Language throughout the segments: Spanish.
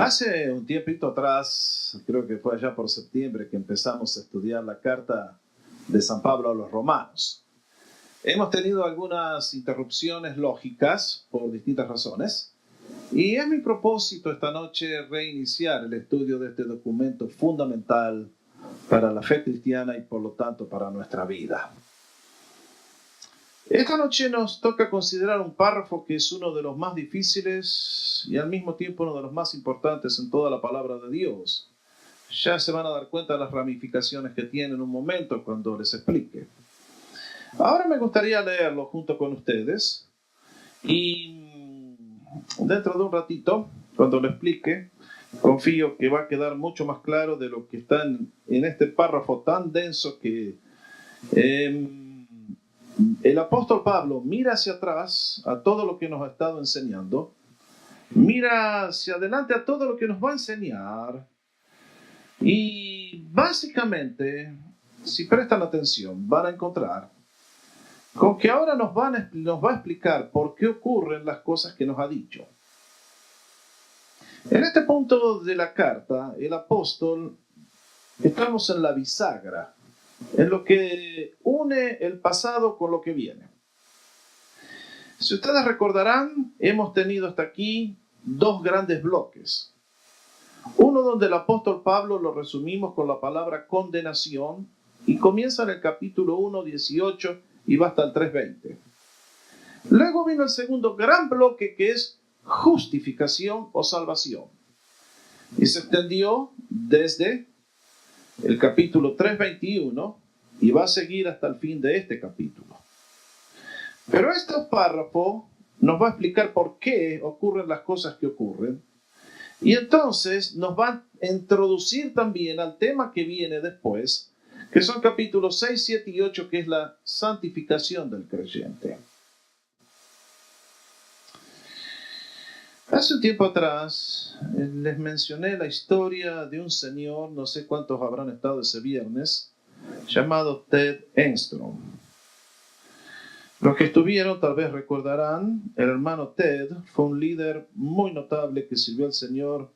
Hace un tiempito atrás, creo que fue allá por septiembre, que empezamos a estudiar la carta de San Pablo a los Romanos. Hemos tenido algunas interrupciones lógicas por distintas razones, y es mi propósito esta noche reiniciar el estudio de este documento fundamental para la fe cristiana y por lo tanto para nuestra vida. Esta noche nos toca considerar un párrafo que es uno de los más difíciles y al mismo tiempo uno de los más importantes en toda la palabra de Dios. Ya se van a dar cuenta de las ramificaciones que tiene en un momento cuando les explique. Ahora me gustaría leerlo junto con ustedes y dentro de un ratito, cuando lo explique, confío que va a quedar mucho más claro de lo que está en este párrafo tan denso que el apóstol Pablo mira hacia atrás a todo lo que nos ha estado enseñando, mira hacia adelante a todo lo que nos va a enseñar y básicamente, si prestan atención, van a encontrar con que ahora nos va a explicar por qué ocurren las cosas que nos ha dicho. En este punto de la carta, el apóstol, estamos en la bisagra, en lo que une el pasado con lo que viene. Si ustedes recordarán, hemos tenido hasta aquí dos grandes bloques. Uno donde el apóstol Pablo lo resumimos con la palabra condenación y comienza en el capítulo 1, 18 y va hasta el 3:20. Luego vino el segundo gran bloque que es justificación o salvación. Y se extendió desde el capítulo 3:21 y va a seguir hasta el fin de este capítulo. Pero este párrafo nos va a explicar por qué ocurren las cosas que ocurren y entonces nos va a introducir también al tema que viene después, que son capítulos 6, 7 y 8, que es la santificación del creyente. Hace un tiempo atrás les mencioné la historia de un señor, no sé cuántos habrán estado ese viernes, llamado Ted Engstrom. Los que estuvieron tal vez recordarán, el hermano Ted fue un líder muy notable que sirvió al Señor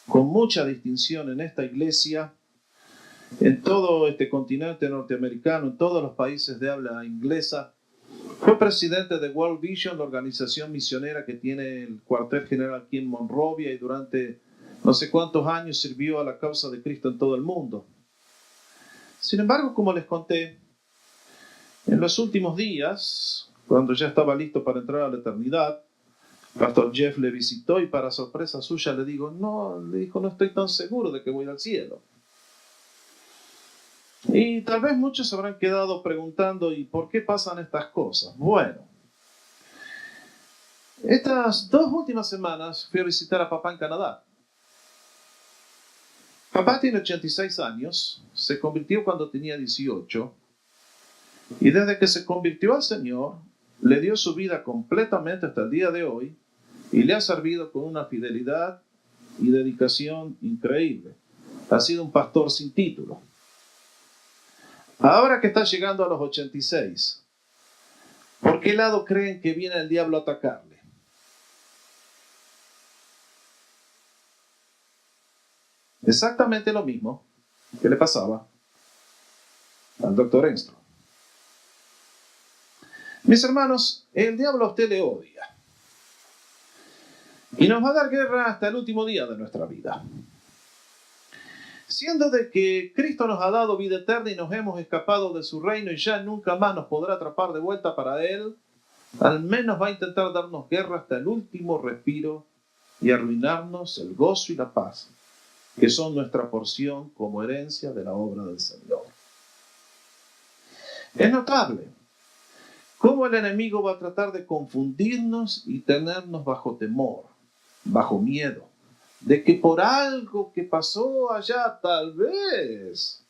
con mucha distinción en esta iglesia, en todo este continente norteamericano, en todos los países de habla inglesa. Fue presidente de World Vision, la organización misionera que tiene el cuartel general aquí en Monrovia, y durante no sé cuántos años sirvió a la causa de Cristo en todo el mundo. Sin embargo, como les conté, en los últimos días, cuando ya estaba listo para entrar a la eternidad, Pastor Jeff le visitó y para sorpresa suya le dijo, no estoy tan seguro de que voy al cielo. Y tal vez muchos se habrán quedado preguntando, ¿y por qué pasan estas cosas? Bueno, estas 2 últimas semanas fui a visitar a papá en Canadá. Papá tiene 86 años, se convirtió cuando tenía 18, y desde que se convirtió al Señor, le dio su vida completamente hasta el día de hoy, y le ha servido con una fidelidad y dedicación increíble. Ha sido un pastor sin título. Ahora que está llegando a los 86, ¿por qué lado creen que viene el diablo a atacarle? Exactamente lo mismo que le pasaba al doctor Engstrom. Mis hermanos, el diablo a usted le odia y nos va a dar guerra hasta el último día de nuestra vida. Siendo de que Cristo nos ha dado vida eterna y nos hemos escapado de su reino y ya nunca más nos podrá atrapar de vuelta para Él, al menos va a intentar darnos guerra hasta el último respiro y arruinarnos el gozo y la paz, que son nuestra porción como herencia de la obra del Señor. Es notable cómo el enemigo va a tratar de confundirnos y tenernos bajo temor, bajo miedo, de que por algo que pasó allá, tal vez.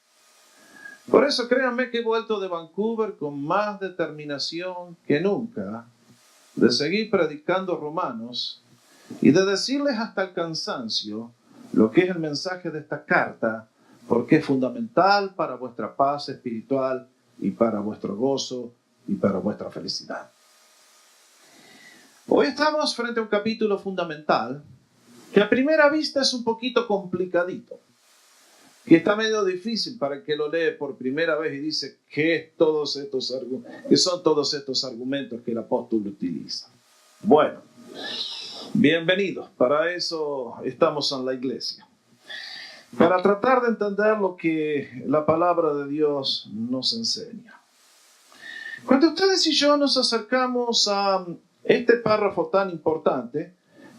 Por eso créanme que he vuelto de Vancouver con más determinación que nunca de seguir predicando Romanos y de decirles hasta el cansancio lo que es el mensaje de esta carta, porque es fundamental para vuestra paz espiritual y para vuestro gozo y para vuestra felicidad. Hoy estamos frente a un capítulo fundamental que a primera vista es un poquito complicadito, que está medio difícil para el que lo lee por primera vez y dice qué son todos estos argumentos que el apóstol utiliza. Bueno, bienvenidos, para eso estamos en la iglesia, para tratar de entender lo que la palabra de Dios nos enseña. Cuando ustedes y yo nos acercamos a este párrafo tan importante,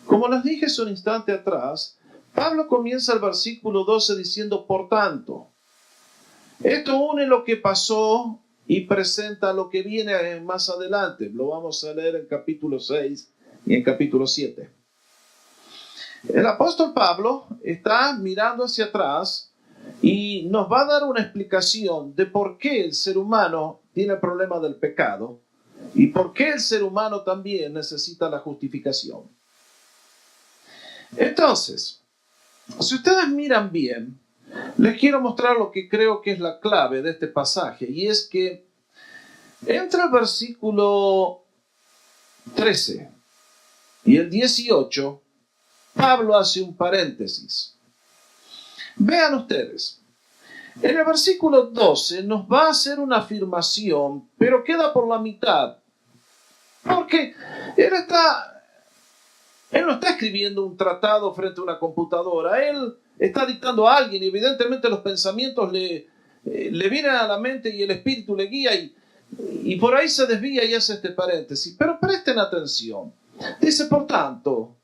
como les dije hace un instante atrás, Pablo comienza el versículo 12 diciendo, por tanto. Esto une lo que pasó y presenta lo que viene más adelante. Lo vamos a leer en capítulo 6 y en capítulo 7. El apóstol Pablo está mirando hacia atrás y nos va a dar una explicación de por qué el ser humano tiene el problema del pecado y por qué el ser humano también necesita la justificación. Entonces, si ustedes miran bien, les quiero mostrar lo que creo que es la clave de este pasaje, y es que entre el versículo 13 y el 18, Pablo hace un paréntesis. Vean ustedes, en el versículo 12 nos va a hacer una afirmación, pero queda por la mitad, porque él no está escribiendo un tratado frente a una computadora, él está dictando a alguien y evidentemente los pensamientos le vienen a la mente y el espíritu le guía y por ahí se desvía y hace este paréntesis. Pero presten atención. Dice, por tanto,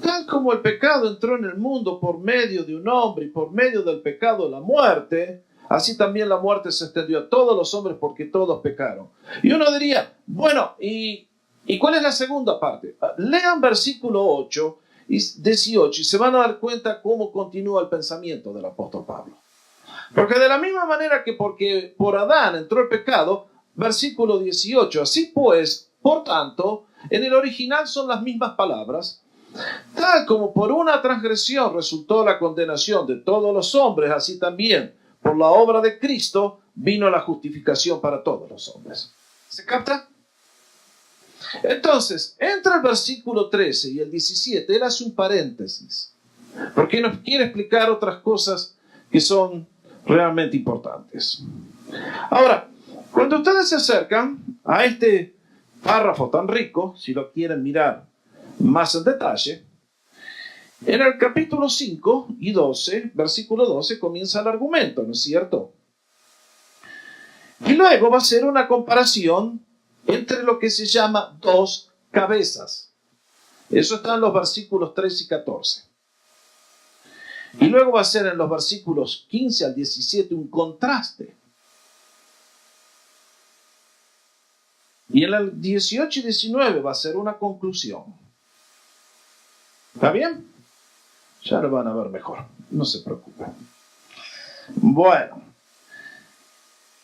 tal como el pecado entró en el mundo por medio de un hombre y por medio del pecado la muerte, así también la muerte se extendió a todos los hombres porque todos pecaron. Y uno diría, bueno, ¿y cuál es la segunda parte? Lean versículo 8 y 18 y se van a dar cuenta cómo continúa el pensamiento del apóstol Pablo. Porque de la misma manera que porque por Adán entró el pecado, versículo 18, así pues, por tanto, en el original son las mismas palabras, tal como por una transgresión resultó la condenación de todos los hombres, así también por la obra de Cristo vino la justificación para todos los hombres. ¿Se capta? Entonces, entre el versículo 13 y el 17, él hace un paréntesis, porque nos quiere explicar otras cosas que son realmente importantes. Ahora, cuando ustedes se acercan a este párrafo tan rico, si lo quieren mirar más en detalle, en el capítulo 5 y 12, versículo 12, comienza el argumento, ¿no es cierto? Y luego va a ser una comparación entre lo que se llama dos cabezas. Eso está en los versículos 13 y 14. Y luego va a ser en los versículos 15 al 17 un contraste. Y en el 18 y 19 va a ser una conclusión. ¿Está bien? Ya lo van a ver mejor, no se preocupen. Bueno,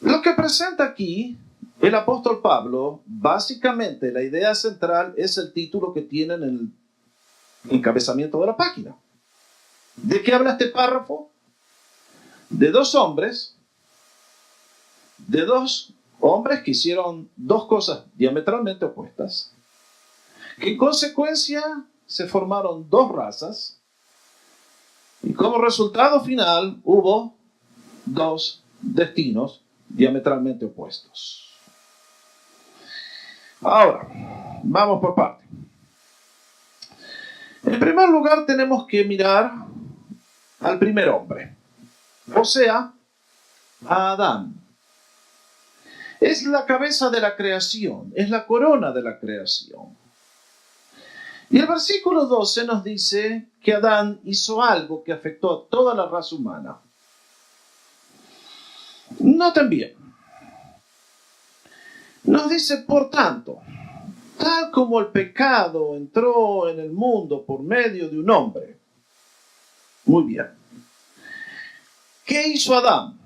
lo que presenta aquí el apóstol Pablo, básicamente la idea central es el título que tiene en el encabezamiento de la página. ¿De qué habla este párrafo? De dos hombres que hicieron dos cosas diametralmente opuestas, que en consecuencia se formaron dos razas, y como resultado final hubo dos destinos diametralmente opuestos. Ahora, vamos por parte. En primer lugar, tenemos que mirar al primer hombre, o sea, a Adán. Es la cabeza de la creación, es la corona de la creación. Y el versículo 12 nos dice que Adán hizo algo que afectó a toda la raza humana. Noten bien. Nos dice, por tanto, tal como el pecado entró en el mundo por medio de un hombre. Muy bien. ¿Qué hizo Adán?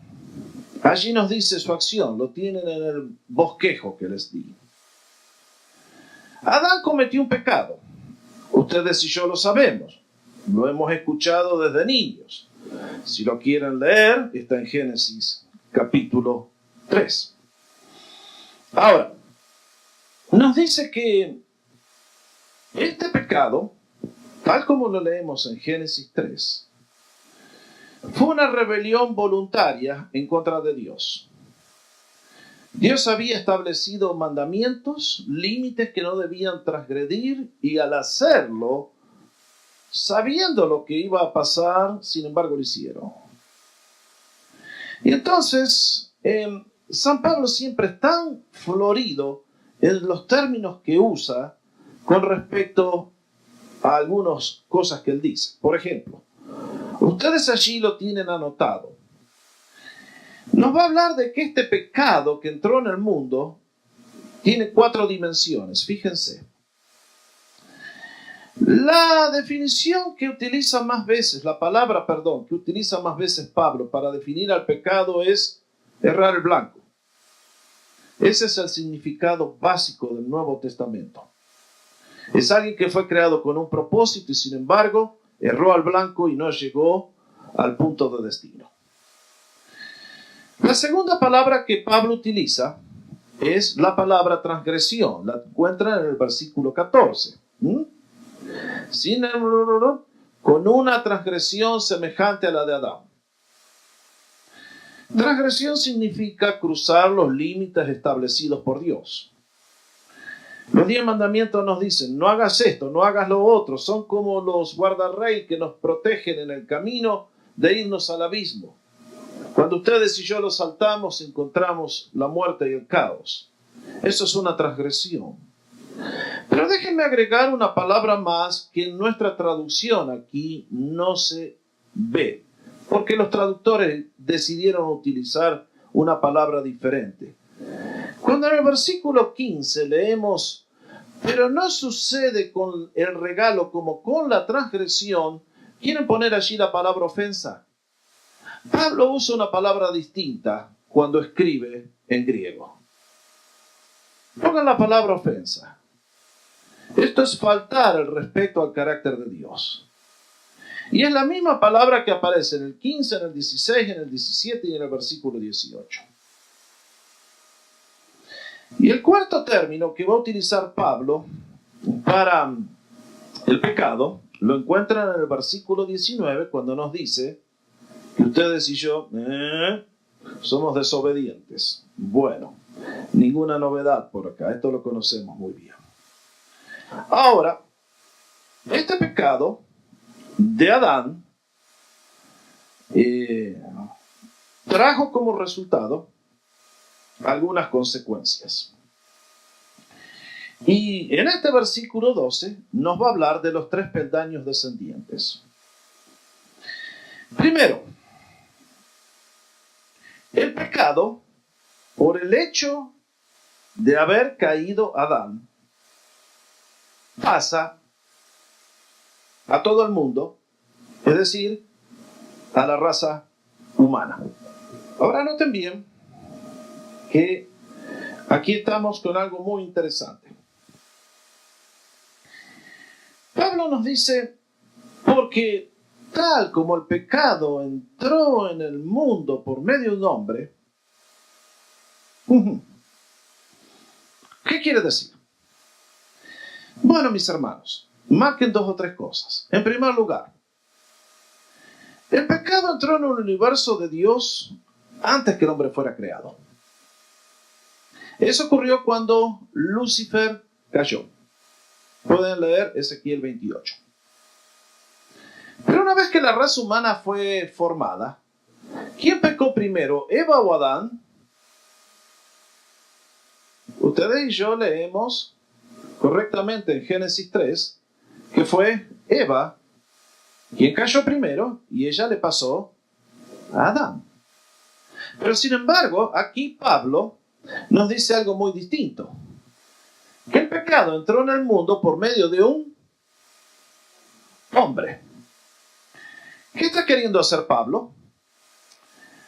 Allí nos dice su acción, lo tienen en el bosquejo que les di. Adán cometió un pecado. Ustedes y yo lo sabemos. Lo hemos escuchado desde niños. Si lo quieren leer, está en Génesis capítulo 3. Ahora, nos dice que este pecado tal como lo leemos en Génesis 3, fue una rebelión voluntaria en contra de Dios. Dios había establecido mandamientos, límites que no debían transgredir, y al hacerlo, sabiendo lo que iba a pasar, sin embargo lo hicieron. Y entonces, San Pablo siempre es tan florido en los términos que usa con respecto a algunas cosas que él dice. Por ejemplo, ustedes allí lo tienen anotado. Nos va a hablar de que este pecado que entró en el mundo tiene 4 dimensiones. Fíjense. La definición que utiliza más veces, la palabra, que utiliza más veces Pablo para definir al pecado es errar el blanco. Ese es el significado básico del Nuevo Testamento. Es alguien que fue creado con un propósito y sin embargo erró al blanco y no llegó al punto de destino. La segunda palabra que Pablo utiliza es la palabra transgresión. La encuentran en el versículo 14. Con una transgresión semejante a la de Adán. Transgresión significa cruzar los límites establecidos por Dios. Los 10 mandamientos nos dicen, no hagas esto, no hagas lo otro. Son como los guardarrey que nos protegen en el camino de irnos al abismo. Cuando ustedes y yo los saltamos, encontramos la muerte y el caos. Eso es una transgresión. Pero déjenme agregar una palabra más que en nuestra traducción aquí no se ve, porque los traductores decidieron utilizar una palabra diferente. Cuando en el versículo 15 leemos, pero no sucede con el regalo como con la transgresión, quieren poner allí la palabra ofensa. Pablo usa una palabra distinta cuando escribe en griego. Pongan la palabra ofensa. Esto es faltar el respeto al carácter de Dios. Y es la misma palabra que aparece en el 15, en el 16, en el 17 y en el versículo 18. Y el cuarto término que va a utilizar Pablo para el pecado lo encuentran en el versículo 19 cuando nos dice que ustedes y yo somos desobedientes. Bueno, ninguna novedad por acá, esto lo conocemos muy bien. Ahora, este pecado de Adán trajo como resultado algunas consecuencias. Y en este versículo 12 nos va a hablar de los 3 peldaños descendientes. Primero, el pecado, por el hecho de haber caído Adán, pasa a todo el mundo, es decir, a la raza humana. Ahora noten bien que aquí estamos con algo muy interesante. Pablo nos dice, porque tal como el pecado entró en el mundo por medio de un hombre, ¿qué quiere decir? Bueno, mis hermanos, marquen 2 o 3 cosas. En primer lugar, el pecado entró en el universo de Dios antes que el hombre fuera creado. Eso ocurrió cuando Lucifer cayó. Pueden leer Ezequiel 28. Pero una vez que la raza humana fue formada, ¿quién pecó primero, Eva o Adán? Ustedes y yo leemos correctamente en Génesis 3 que fue Eva quien cayó primero y ella le pasó a Adán. Pero sin embargo, aquí Pablo nos dice algo muy distinto. Que el pecado entró en el mundo por medio de un hombre. ¿Qué está queriendo hacer Pablo?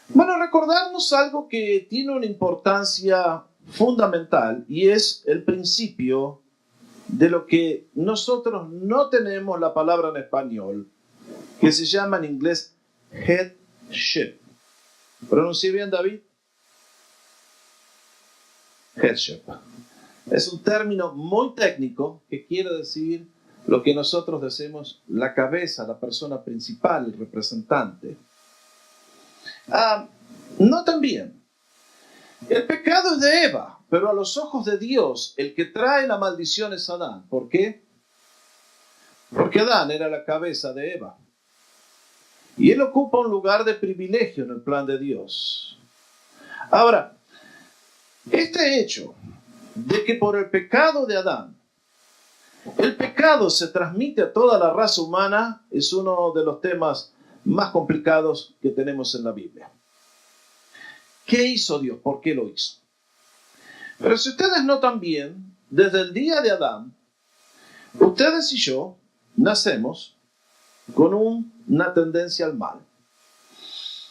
Bueno, recordarnos algo que tiene una importancia fundamental y es el principio de lo que nosotros no tenemos la palabra en español, que se llama en inglés headship. ¿Pronuncié bien, David? Headship. Es un término muy técnico que quiere decir lo que nosotros decimos la cabeza, la persona principal, el representante. Noten bien, el pecado es de Eva, pero a los ojos de Dios el que trae la maldición es Adán. ¿Por qué? Porque Adán era la cabeza de Eva. Y él ocupa un lugar de privilegio en el plan de Dios. Ahora, este hecho de que por el pecado de Adán, el pecado se transmite a toda la raza humana es uno de los temas más complicados que tenemos en la Biblia. ¿Qué hizo Dios? ¿Por qué lo hizo? Pero si ustedes notan bien, desde el día de Adán, ustedes y yo nacemos con una tendencia al mal.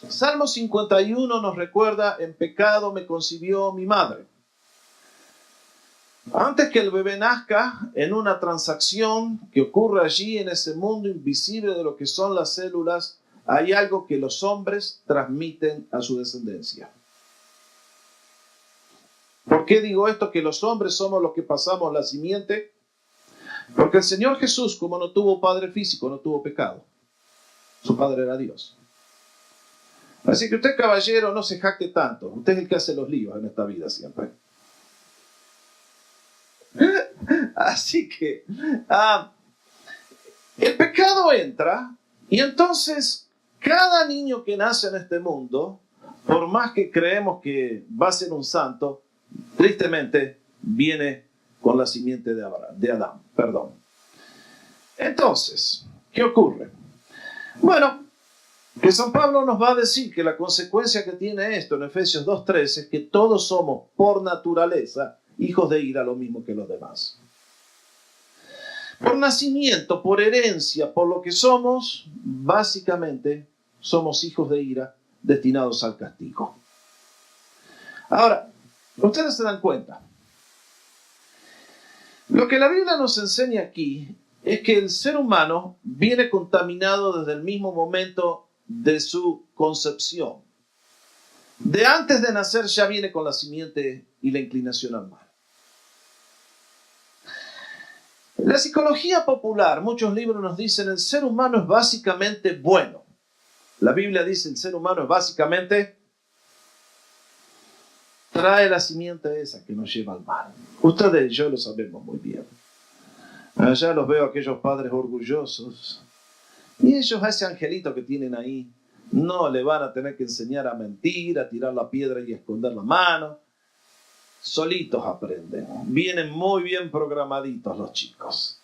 Salmo 51 nos recuerda: en pecado me concibió mi madre. Antes que el bebé nazca, en una transacción que ocurre allí en ese mundo invisible de lo que son las células, hay algo que los hombres transmiten a su descendencia. ¿Por qué digo esto? Que los hombres somos los que pasamos la simiente. Porque el Señor Jesús, como no tuvo padre físico, no tuvo pecado. Su padre era Dios. Así que usted, caballero, no se jacte tanto. Usted es el que hace los líos en esta vida siempre. Así que el pecado entra y entonces cada niño que nace en este mundo, por más que creemos que va a ser un santo, tristemente viene con la simiente de Adán. Entonces, ¿qué ocurre? Bueno, que San Pablo nos va a decir que la consecuencia que tiene esto en Efesios 2:13 es que todos somos por naturaleza hijos de ira, lo mismo que los demás. Por nacimiento, por herencia, por lo que somos, básicamente somos hijos de ira destinados al castigo. Ahora, ustedes se dan cuenta. Lo que la Biblia nos enseña aquí es que el ser humano viene contaminado desde el mismo momento de su concepción. De antes de nacer ya viene con la simiente y la inclinación al mal. La psicología popular, muchos libros nos dicen, el ser humano es básicamente bueno. La Biblia dice, el ser humano es básicamente, trae la simiente esa que nos lleva al mal. Ustedes y yo lo sabemos muy bien. Allá los veo aquellos padres orgullosos. Y ellos, a ese angelito que tienen ahí, no le van a tener que enseñar a mentir, a tirar la piedra y a esconder la mano. Solitos aprenden. Vienen muy bien programaditos los chicos.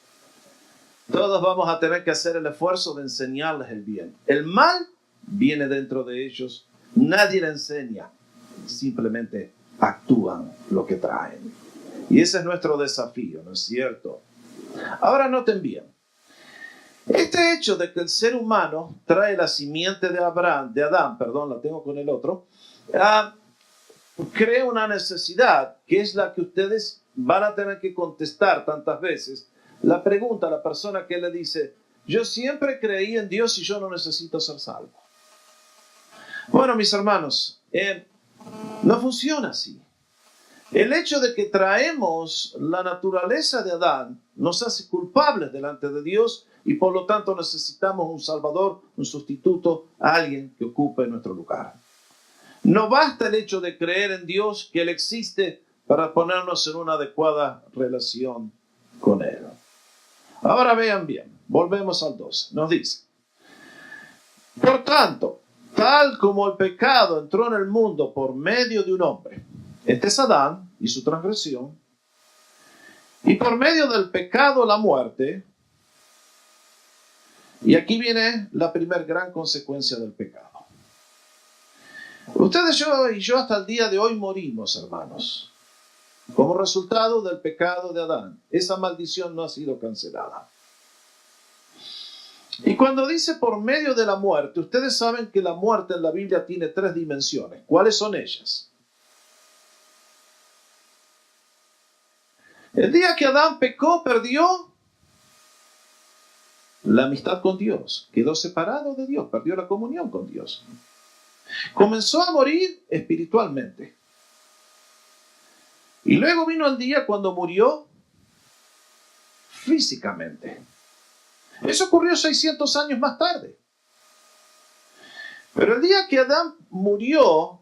Todos vamos a tener que hacer el esfuerzo de enseñarles el bien. El mal viene dentro de ellos. Nadie le enseña. Simplemente actúan lo que traen. Y ese es nuestro desafío, ¿no es cierto? Ahora noten bien. Este hecho de que el ser humano trae la simiente de Adán, la tengo con el otro, crea una necesidad que es la que ustedes van a tener que contestar tantas veces. La pregunta a la persona que le dice, yo siempre creí en Dios y yo no necesito ser salvo. Bueno, mis hermanos, no funciona así. El hecho de que traemos la naturaleza de Adán nos hace culpables delante de Dios y por lo tanto necesitamos un salvador, un sustituto, alguien que ocupe nuestro lugar. No basta el hecho de creer en Dios, que Él existe, para ponernos en una adecuada relación con Él. Ahora vean bien, volvemos al 12. Nos dice, por tanto, tal como el pecado entró en el mundo por medio de un hombre, este es Adán y su transgresión, y por medio del pecado la muerte, y aquí viene la primera gran consecuencia del pecado. Ustedes y yo hasta el día de hoy morimos, hermanos, como resultado del pecado de Adán. Esa maldición no ha sido cancelada. Y cuando dice por medio de la muerte, ustedes saben que la muerte en la Biblia tiene 3 dimensiones. ¿Cuáles son ellas? El día que Adán pecó, perdió la amistad con Dios. Quedó separado de Dios, perdió la comunión con Dios. Comenzó a morir espiritualmente. Y luego vino el día cuando murió físicamente. Eso ocurrió 600 años más tarde. Pero el día que Adán murió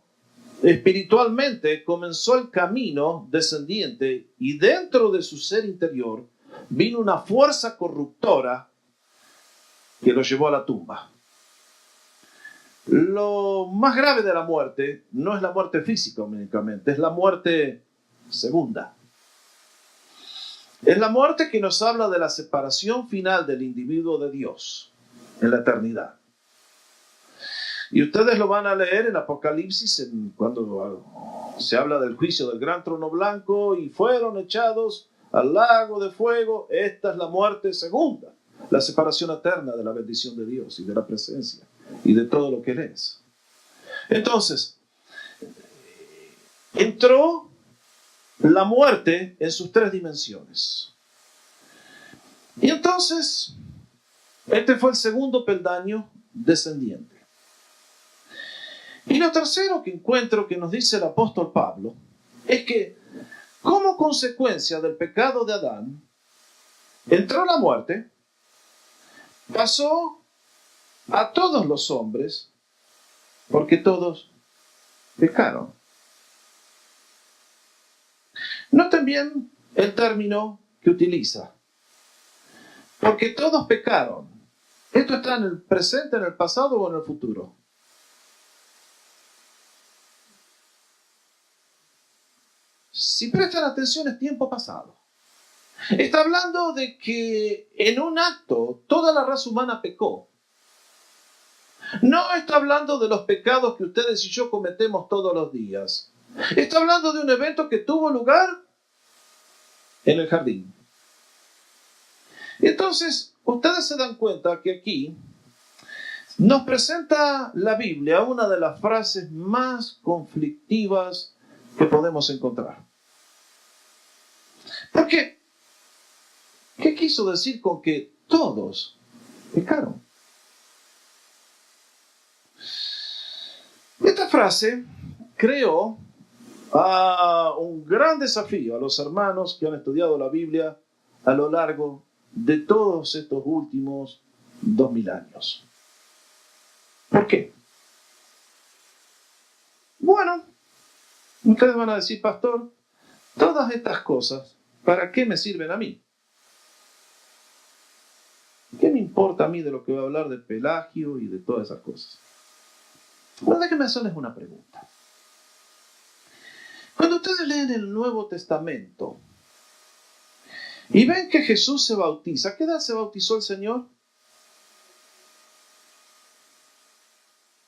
espiritualmente, comenzó el camino descendiente y dentro de su ser interior vino una fuerza corruptora que lo llevó a la tumba. Lo más grave de la muerte no es la muerte física únicamente, es la muerte segunda. Es la muerte que nos habla de la separación final del individuo de Dios en la eternidad. Y ustedes lo van a leer en Apocalipsis, cuando se habla del juicio del gran trono blanco y fueron echados al lago de fuego. Esta es la muerte segunda, la separación eterna de la bendición de Dios y de la presencia y de todo lo que Él es. Entonces, entró la muerte en sus tres dimensiones. Y entonces, este fue el segundo peldaño descendiente. Y lo tercero que encuentro que nos dice el apóstol Pablo es que como consecuencia del pecado de Adán, entró la muerte, pasó a todos los hombres, porque todos pecaron. Noten bien el término que utiliza, porque todos pecaron. ¿Esto está en el presente, en el pasado o en el futuro? Si prestan atención, es tiempo pasado. Está hablando de que en un acto toda la raza humana pecó. No está hablando de los pecados que ustedes y yo cometemos todos los días. Está hablando de un evento que tuvo lugar en el jardín. Entonces, ustedes se dan cuenta que aquí nos presenta la Biblia una de las frases más conflictivas que podemos encontrar. Porque, ¿qué quiso decir con que todos pecaron? Esta frase creó un gran desafío a los hermanos que han estudiado la Biblia a lo largo de todos estos últimos 2000 años. ¿Por qué? Bueno, ustedes van a decir, pastor, todas estas cosas, ¿para qué me sirven a mí? ¿Qué me importa a mí de lo que va a hablar de Pelagio y de todas esas cosas? Bueno, déjenme hacerles una pregunta. Cuando ustedes leen el Nuevo Testamento y ven que Jesús se bautiza, ¿a qué edad se bautizó el Señor?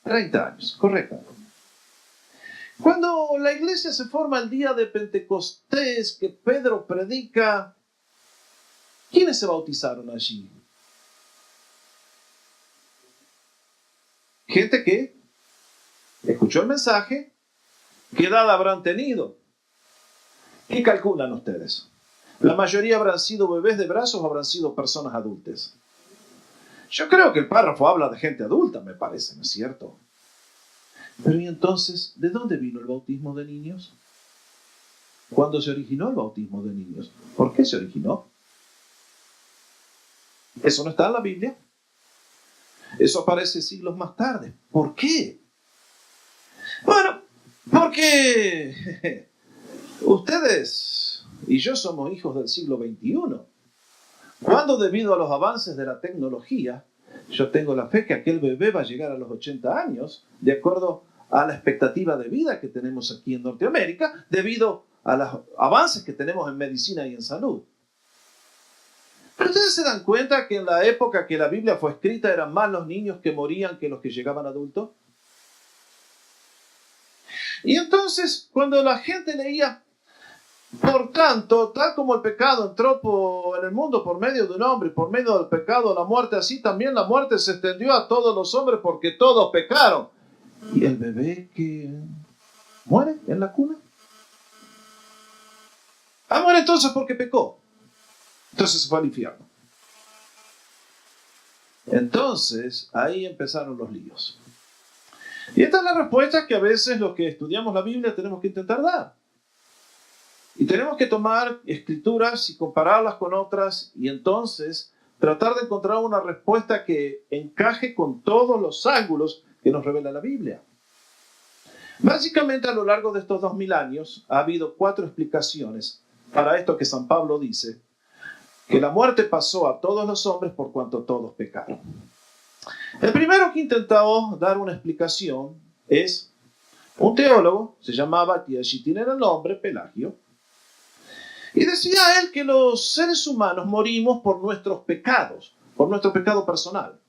30 años, correcto. Cuando la iglesia se forma el día de Pentecostés, que Pedro predica, ¿quiénes se bautizaron allí? Gente que escuchó el mensaje. ¿Qué edad habrán tenido? ¿Qué calculan ustedes? La mayoría habrán sido bebés de brazos o habrán sido personas adultas. Yo creo que el párrafo habla de gente adulta, me parece, ¿no es cierto? Pero ¿y entonces de dónde vino el bautismo de niños? ¿Cuándo se originó el bautismo de niños? ¿Por qué se originó? Eso no está en la Biblia. Eso aparece siglos más tarde. ¿Por qué? Bueno, porque ustedes y yo somos hijos del siglo XXI. Cuando debido a los avances de la tecnología, yo tengo la fe que aquel bebé va a llegar a los 80 años, de acuerdo a la expectativa de vida que tenemos aquí en Norteamérica, debido a los avances que tenemos en medicina y en salud. Pero ustedes se dan cuenta que en la época que la Biblia fue escrita eran más los niños que morían que los que llegaban adultos. Y entonces, cuando la gente leía, por tanto, tal como el pecado entró en el mundo por medio de un hombre, por medio del pecado la muerte, así también la muerte se extendió a todos los hombres porque todos pecaron. ¿Y el bebé que muere en la cuna? Muere entonces porque pecó. Entonces se fue al infierno. Entonces, ahí empezaron los líos. Y esta es la respuesta que a veces los que estudiamos la Biblia tenemos que intentar dar. Y tenemos que tomar escrituras y compararlas con otras y entonces tratar de encontrar una respuesta que encaje con todos los ángulos que nos revela la Biblia. Básicamente, a lo largo de estos 2000 años, ha habido 4 explicaciones para esto que San Pablo dice, que la muerte pasó a todos los hombres por cuanto todos pecaron. El primero que intentó dar una explicación es un teólogo, se llamaba, y allí tiene el nombre, Pelagio, y decía él que los seres humanos morimos por nuestros pecados, por nuestro pecado personal.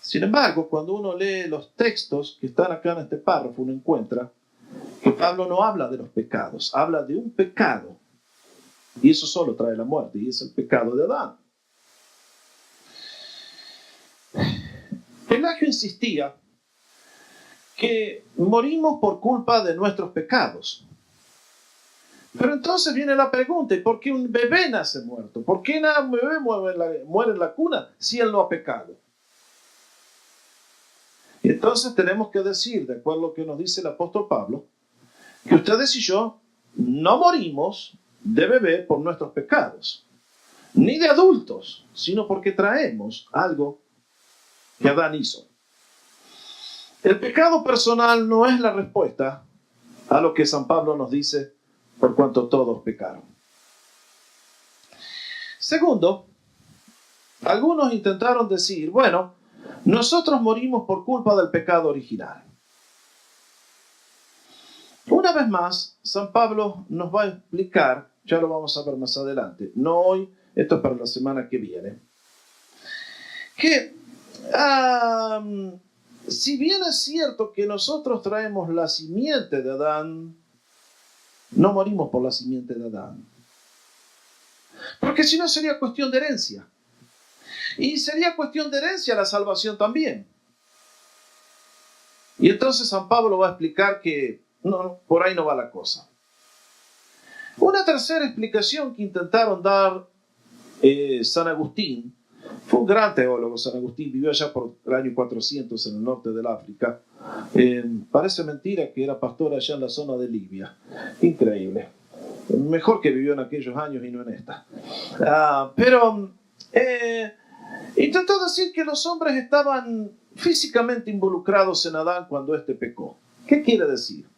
Sin embargo, cuando uno lee los textos que están acá en este párrafo, uno encuentra que Pablo no habla de los pecados, habla de un pecado, y eso solo trae la muerte, y es el pecado de Adán. Pelagio insistía que morimos por culpa de nuestros pecados. Pero entonces viene la pregunta, ¿por qué un bebé nace muerto? ¿Por qué un bebé muere en la cuna si él no ha pecado? Y entonces tenemos que decir, de acuerdo a lo que nos dice el apóstol Pablo, que ustedes y yo no morimos de bebé por nuestros pecados, ni de adultos, sino porque traemos algo que Adán hizo. El pecado personal no es la respuesta a lo que San Pablo nos dice, por cuanto todos pecaron. Segundo, algunos intentaron decir, bueno, nosotros morimos por culpa del pecado original. Una vez más, San Pablo nos va a explicar, ya lo vamos a ver más adelante, no hoy, esto es para la semana que viene, que si bien es cierto que nosotros traemos la simiente de Adán, no morimos por la simiente de Adán. Porque si no sería cuestión de herencia. Y sería cuestión de herencia la salvación también. Y entonces San Pablo va a explicar que no, por ahí no va la cosa. Una tercera explicación que intentaron dar San Agustín, fue un gran teólogo. San Agustín vivió allá por el año 400 en el norte del África. Parece mentira que era pastor allá en la zona de Libia. Increíble. Mejor que vivió en aquellos años y no en esta. Pero intentó decir que los hombres estaban físicamente involucrados en Adán cuando éste pecó. ¿Qué quiere decir?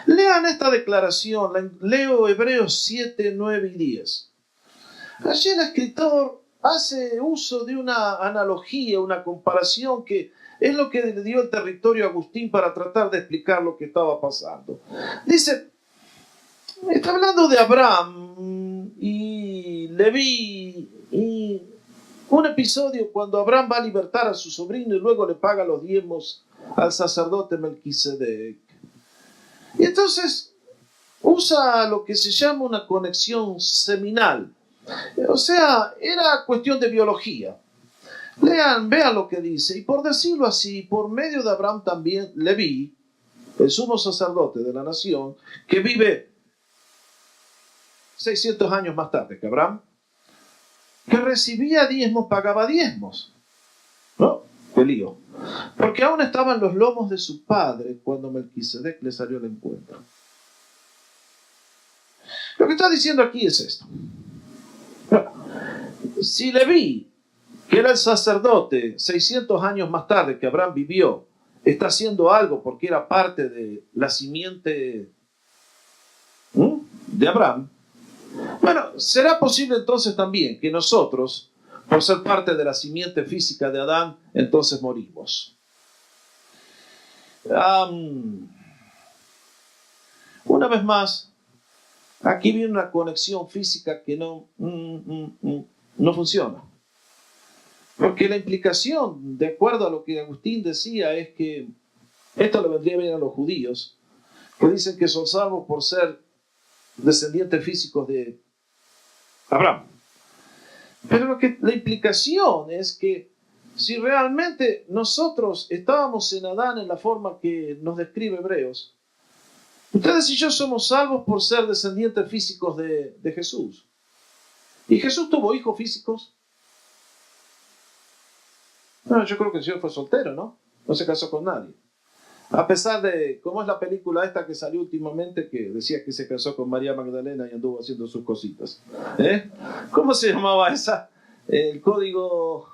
Lean esta declaración, leo Hebreos 7, 9 y 10. Allí el escritor hace uso de una analogía, una comparación que es lo que le dio el territorio a Agustín para tratar de explicar lo que estaba pasando. Dice, está hablando de Abraham y Leví y un episodio cuando Abraham va a libertar a su sobrino y luego le paga los diezmos al sacerdote Melquisedec. Y entonces usa lo que se llama una conexión seminal. O sea, era cuestión de biología. Vean lo que dice. Y por decirlo así, por medio de Abraham también Leví, el sumo sacerdote de la nación, que vive 600 años más tarde que Abraham, que recibía diezmos, pagaba diezmos. ¿No? Qué lío. Porque aún estaba en los lomos de su padre cuando Melquisedec le salió al encuentro. Lo que está diciendo aquí es esto. Si Leví, que era el sacerdote 600 años más tarde que Abraham vivió, está haciendo algo porque era parte de la simiente de Abraham, bueno, será posible entonces también que nosotros, por ser parte de la simiente física de Adán, entonces morimos. Una vez más, aquí viene una conexión física que no funciona. Porque la implicación, de acuerdo a lo que Agustín decía, es que esto le vendría bien a los judíos, que dicen que son salvos por ser descendientes físicos de Abraham. Pero la implicación es que si realmente nosotros estábamos en Adán en la forma que nos describe Hebreos, ustedes y yo somos salvos por ser descendientes físicos de Jesús. ¿Y Jesús tuvo hijos físicos? No, yo creo que el Señor fue soltero, ¿no? No se casó con nadie. A pesar de, ¿cómo es la película esta que salió últimamente que decía que se casó con María Magdalena y anduvo haciendo sus cositas? ¿Cómo se llamaba esa? El código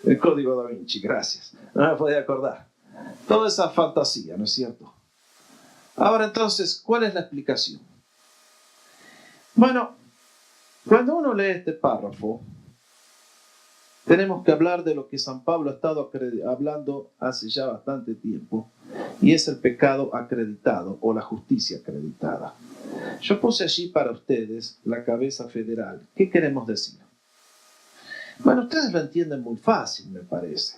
Da Vinci, gracias. No me podía acordar. Toda esa fantasía, ¿no es cierto? Ahora entonces, ¿cuál es la explicación? Bueno, cuando uno lee este párrafo, tenemos que hablar de lo que San Pablo ha estado hablando hace ya bastante tiempo, y es el pecado acreditado o la justicia acreditada. Yo puse allí para ustedes la cabeza federal. ¿Qué queremos decir? Bueno, ustedes lo entienden muy fácil, me parece.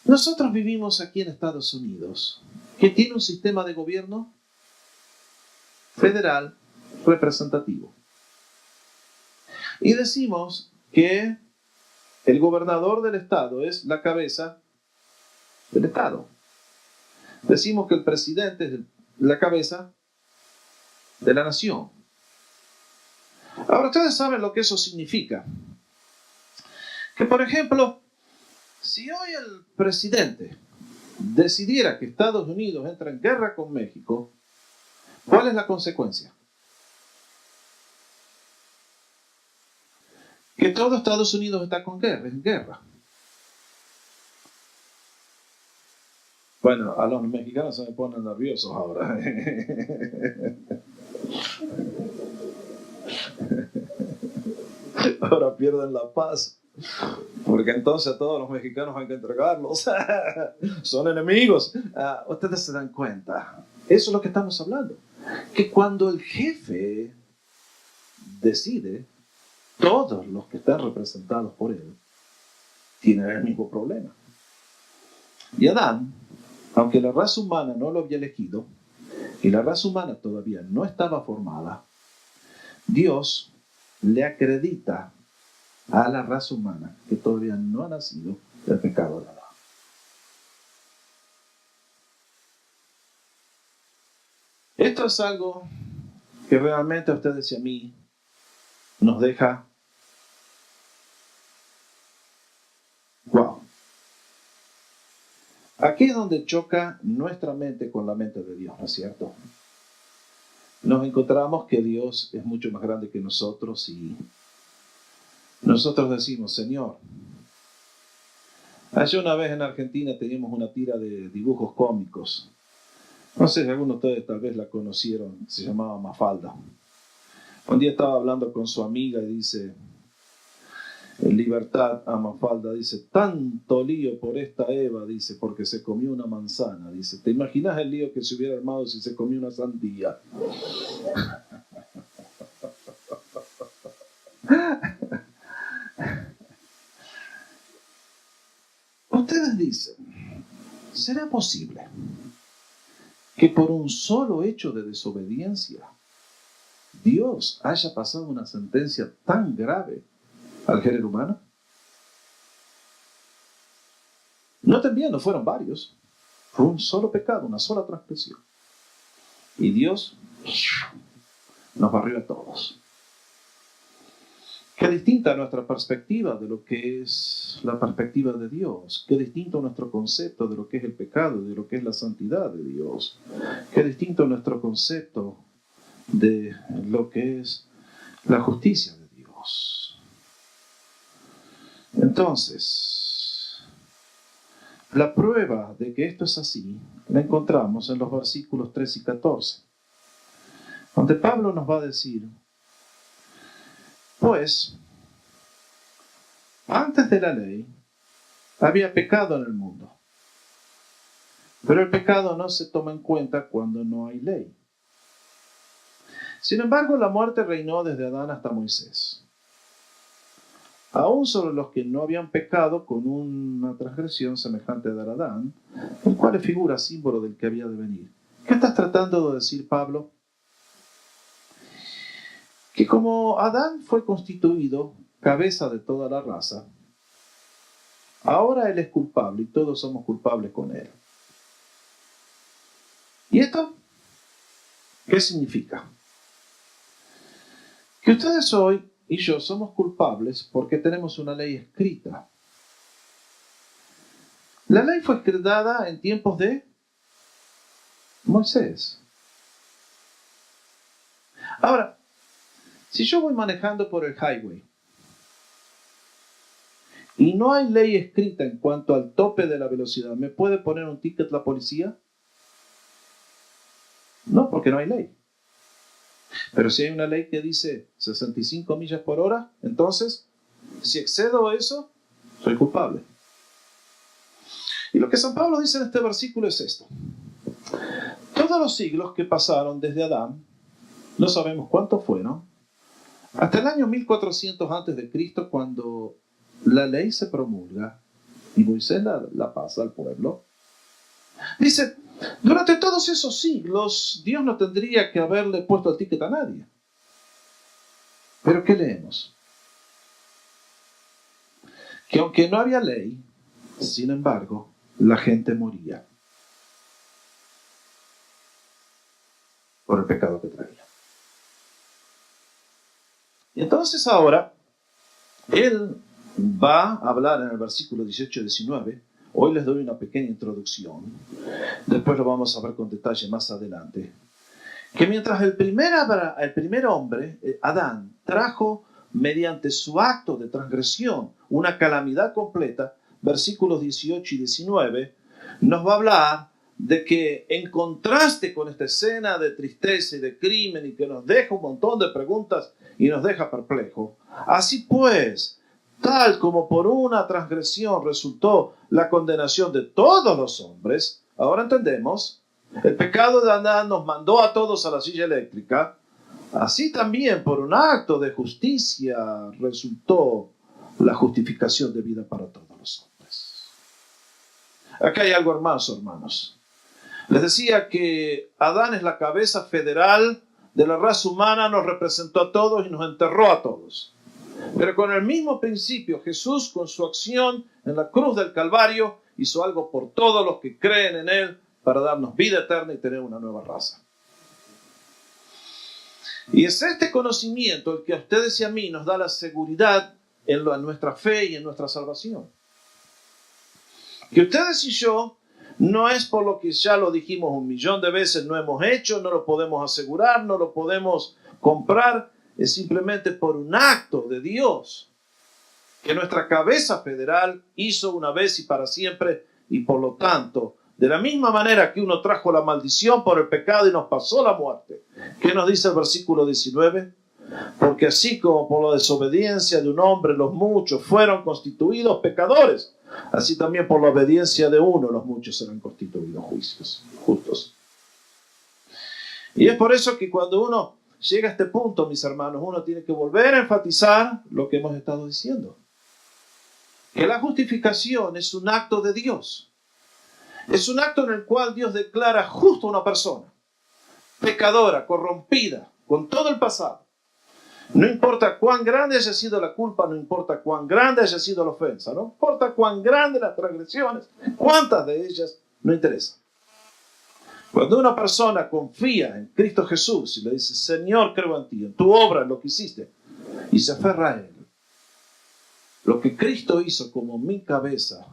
Nosotros vivimos aquí en Estados Unidos, que tiene un sistema de gobierno federal representativo. Y decimos que el gobernador del estado es la cabeza del estado. Decimos que el presidente es la cabeza de la nación. Ahora, ustedes saben lo que eso significa. Que, por ejemplo, si hoy el presidente decidiera que Estados Unidos entra en guerra con México, ¿cuál es la consecuencia? Que todo Estados Unidos está en guerra. Bueno, a los mexicanos se me ponen nerviosos ahora. Ahora pierden la paz. Porque entonces a todos los mexicanos hay que entregarlos. Son enemigos. Ustedes se dan cuenta. Eso es lo que estamos hablando. Que cuando el jefe decide, todos los que están representados por él tienen el mismo problema. Y Adán, aunque la raza humana no lo había elegido, y la raza humana todavía no estaba formada, Dios le acredita a la raza humana que todavía no ha nacido el pecado de Adán. Esto es algo que realmente a ustedes y a mí nos deja wow. Aquí es donde choca nuestra mente con la mente de Dios, ¿no es cierto? Nos encontramos que Dios es mucho más grande que nosotros y nosotros decimos, Señor, hace una vez en Argentina teníamos una tira de dibujos cómicos. No sé si algunos de ustedes tal vez la conocieron, se llamaba Mafalda. Un día estaba hablando con su amiga y dice, en Libertad a Mafalda, dice, tanto lío por esta Eva, dice, porque se comió una manzana, dice, ¿te imaginas el lío que se hubiera armado si se comió una sandía? Ustedes dicen, ¿será posible que por un solo hecho de desobediencia Dios haya pasado una sentencia tan grave al género humano? Noten bien, no fueron varios. Fue un solo pecado, una sola transgresión. Y Dios nos barrió a todos. Qué distinta nuestra perspectiva de lo que es la perspectiva de Dios. Qué distinto nuestro concepto de lo que es el pecado, de lo que es la santidad de Dios. Qué distinto nuestro concepto de lo que es la justicia de Dios. Entonces, la prueba de que esto es así la encontramos en los versículos 13 y 14, donde Pablo nos va a decir, pues, antes de la ley, había pecado en el mundo. Pero el pecado no se toma en cuenta cuando no hay ley. Sin embargo, la muerte reinó desde Adán hasta Moisés. Aún sobre los que no habían pecado con una transgresión semejante a la de Adán, el cual es figura, símbolo del que había de venir. ¿Qué estás tratando de decir, Pablo? Que como Adán fue constituido cabeza de toda la raza, ahora él es culpable y todos somos culpables con él. ¿Y esto qué significa? Que ustedes hoy y yo somos culpables porque tenemos una ley escrita. La ley fue dada en tiempos de Moisés. Ahora, si yo voy manejando por el highway y no hay ley escrita en cuanto al tope de la velocidad, ¿me puede poner un ticket la policía? No, porque no hay ley. Pero si hay una ley que dice 65 millas por hora, entonces, si excedo eso, soy culpable. Y lo que San Pablo dice en este versículo es esto. Todos los siglos que pasaron desde Adán, no sabemos cuántos fueron, hasta el año 1400 antes de Cristo, cuando la ley se promulga y Moisés la pasa al pueblo. Dice, durante todos esos siglos, Dios no tendría que haberle puesto el ticket a nadie. Pero ¿qué leemos? Que aunque no había ley, sin embargo, la gente moría por el pecado que traía. Y entonces ahora, él va a hablar en el versículo 18 y 19. Hoy les doy una pequeña introducción. Después lo vamos a ver con detalle más adelante. Que mientras el primer hombre, Adán, trajo mediante su acto de transgresión una calamidad completa, versículos 18 y 19, nos va a hablar de que en contraste con esta escena de tristeza y de crimen y que nos deja un montón de preguntas y nos deja perplejos, así pues, tal como por una transgresión resultó la condenación de todos los hombres, ahora entendemos, el pecado de Adán nos mandó a todos a la silla eléctrica, así también por un acto de justicia resultó la justificación de vida para todos los hombres. Acá hay algo hermoso, hermanos. Les decía que Adán es la cabeza federal de la raza humana, nos representó a todos y nos enterró a todos. Pero con el mismo principio, Jesús, con su acción en la cruz del Calvario, hizo algo por todos los que creen en Él para darnos vida eterna y tener una nueva raza. Y es este conocimiento el que a ustedes y a mí nos da la seguridad en nuestra fe y en nuestra salvación. Que ustedes y yo, no es por lo que ya lo dijimos 1.000.000 de veces, no hemos hecho, no lo podemos asegurar, no lo podemos comprar, es simplemente por un acto de Dios que nuestra cabeza federal hizo una vez y para siempre, y por lo tanto, de la misma manera que uno trajo la maldición por el pecado y nos pasó la muerte. ¿Qué nos dice el versículo 19? Porque así como por la desobediencia de un hombre los muchos fueron constituidos pecadores, así también por la obediencia de uno los muchos serán constituidos justos. Y es por eso que cuando uno llega a este punto, mis hermanos, uno tiene que volver a enfatizar lo que hemos estado diciendo. Que la justificación es un acto de Dios. Es un acto en el cual Dios declara justo a una persona, pecadora, corrompida, con todo el pasado. No importa cuán grande haya sido la culpa, no importa cuán grande haya sido la ofensa, no importa cuán grandes las transgresiones, cuántas de ellas, no interesa. Cuando una persona confía en Cristo Jesús y le dice, Señor, creo en ti, en tu obra, en lo que hiciste, y se aferra a Él, lo que Cristo hizo como mi cabeza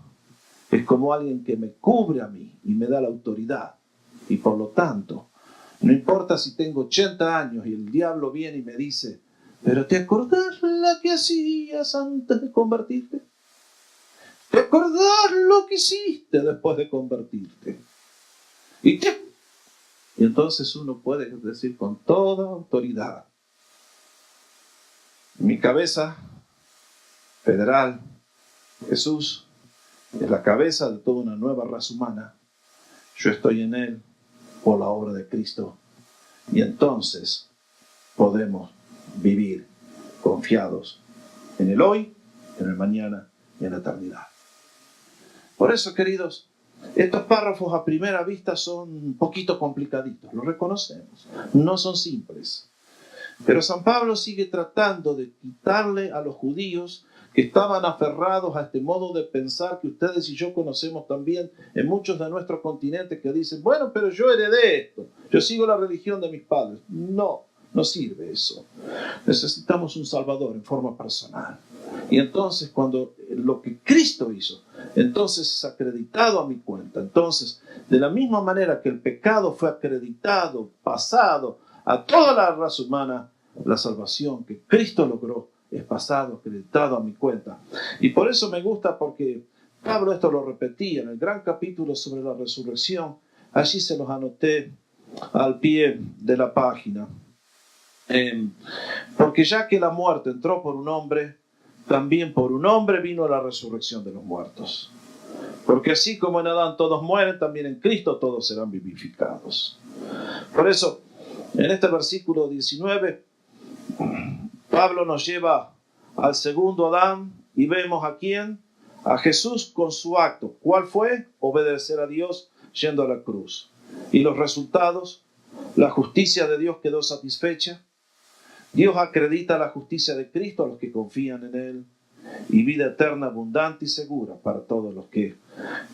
es como alguien que me cubre a mí y me da la autoridad. Y por lo tanto, no importa si tengo 80 años y el diablo viene y me dice, ¿pero te acordás la que hacías antes de convertirte? ¿Te acordás lo que hiciste después de convertirte? Y entonces uno puede decir con toda autoridad, mi cabeza federal, Jesús, es la cabeza de toda una nueva raza humana. Yo estoy en Él por la obra de Cristo. Y entonces podemos vivir confiados en el hoy, en el mañana y en la eternidad. Por eso, queridos, estos párrafos a primera vista son un poquito complicaditos, lo reconocemos, no son simples. Pero San Pablo sigue tratando de quitarle a los judíos que estaban aferrados a este modo de pensar que ustedes y yo conocemos también en muchos de nuestros continentes, que dicen, bueno, pero yo heredé esto, yo sigo la religión de mis padres. No, No sirve eso. Necesitamos un Salvador en forma personal. Y entonces cuando lo que Cristo hizo, entonces es acreditado a mi cuenta. Entonces, de la misma manera que el pecado fue acreditado, pasado a toda la raza humana, la salvación que Cristo logró es pasado, acreditado a mi cuenta. Y por eso me gusta, porque Pablo esto lo repetía en el gran capítulo sobre la resurrección. Allí se los anoté al pie de la página. Porque ya que la muerte entró por un hombre, también por un hombre vino la resurrección de los muertos. Porque así como en Adán todos mueren, también en Cristo todos serán vivificados. Por eso, en este versículo 19, Pablo nos lleva al segundo Adán y vemos a quién, a Jesús con su acto. ¿Cuál fue? Obedecer a Dios yendo a la cruz. Y los resultados, la justicia de Dios quedó satisfecha. Dios acredita la justicia de Cristo a los que confían en Él, y vida eterna abundante y segura para todos los que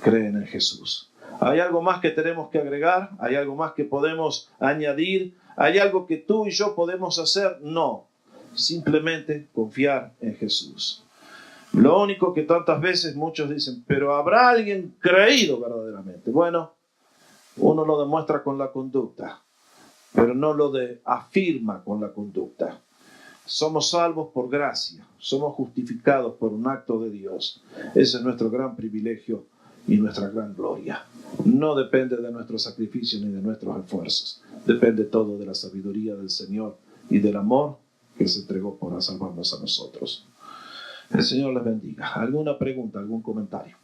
creen en Jesús. ¿Hay algo más que tenemos que agregar? ¿Hay algo más que podemos añadir? ¿Hay algo que tú y yo podemos hacer? No, simplemente confiar en Jesús. Lo único que tantas veces muchos dicen, pero ¿habrá alguien creído verdaderamente? Bueno, uno lo demuestra con la conducta, pero no lo afirma con la conducta. Somos salvos por gracia, somos justificados por un acto de Dios. Ese es nuestro gran privilegio y nuestra gran gloria. No depende de nuestros sacrificios ni de nuestros esfuerzos. Depende todo de la sabiduría del Señor y del amor que se entregó por salvarnos a nosotros. El Señor les bendiga. ¿Alguna pregunta, algún comentario?